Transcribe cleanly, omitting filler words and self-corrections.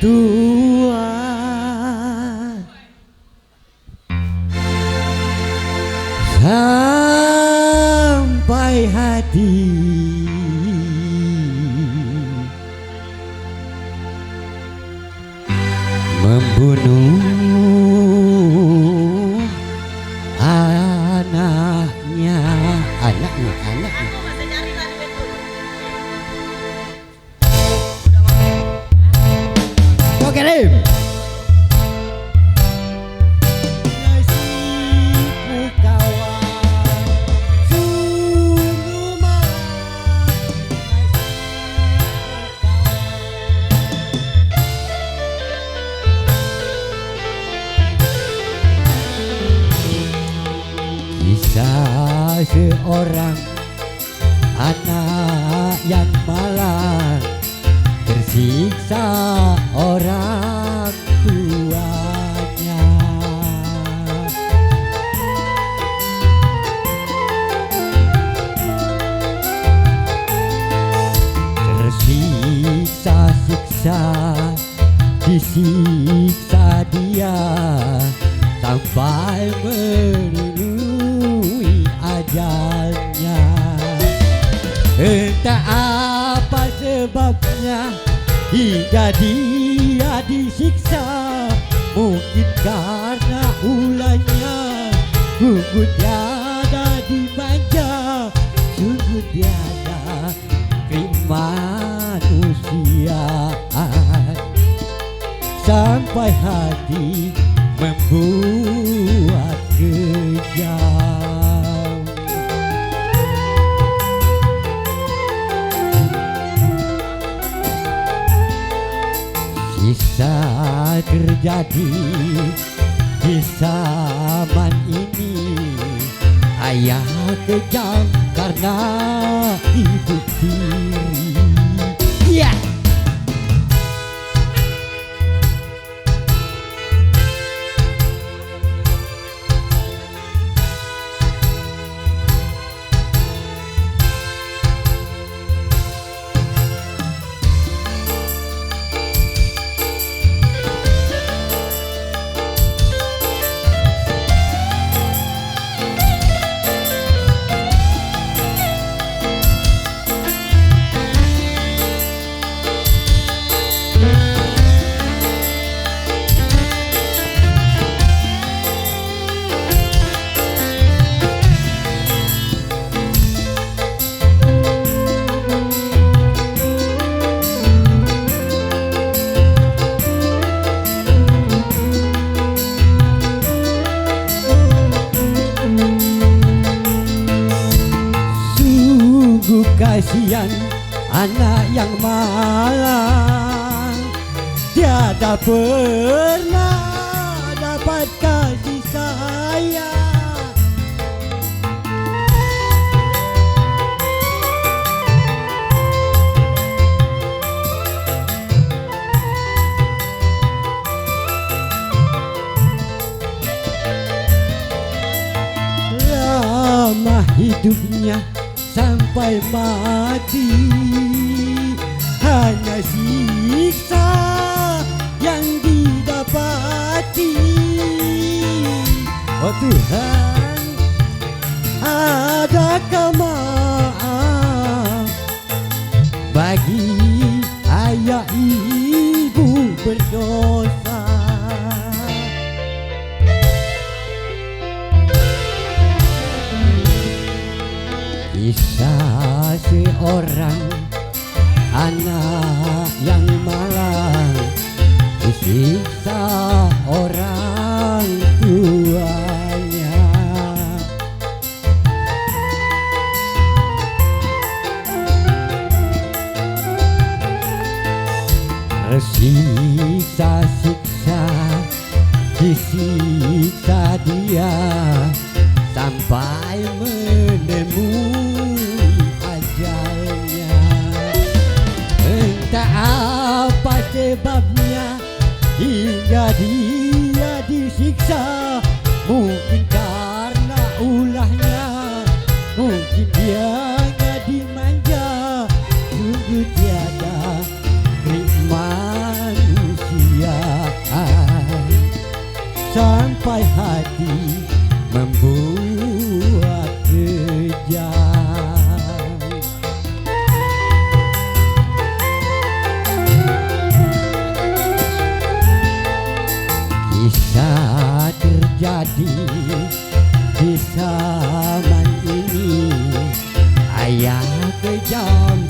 tua sampai hati membunuh anaknya. Oke deh. Kisah seorang anak yang malang tersiksa orang tuanya. Tersiksa-siksa, disiksa dia sampai menemui ajalnya. Entah apa sebabnya hingga dia disiksa, mungkin karena ulahnya sungguh tiada dimanja, sungguh tiada kemanusiaan, sampai hati membuat kejam. Kisah terjadi di zaman ini, ayah kejam karena ibu tiri. Yeah. Kasihan anak yang malang, tiada pernah dapat kasih sayang. Lama hidupnya sampai mati, hanya siksa yang didapati. Oh Tuhan, adakah maaf bagi ayah ibu berdosa? Kisah seorang anak yang malang disiksa orang tuanya. Tersiksa-siksa, disiksa dia sampai menemui ajalnya. Entah apa sebabnya hingga dia disiksa, mungkin karena ulahnya, mungkin dia dimanja, sungguh tiada manusia. terjadi di zaman ini. Ayah kejam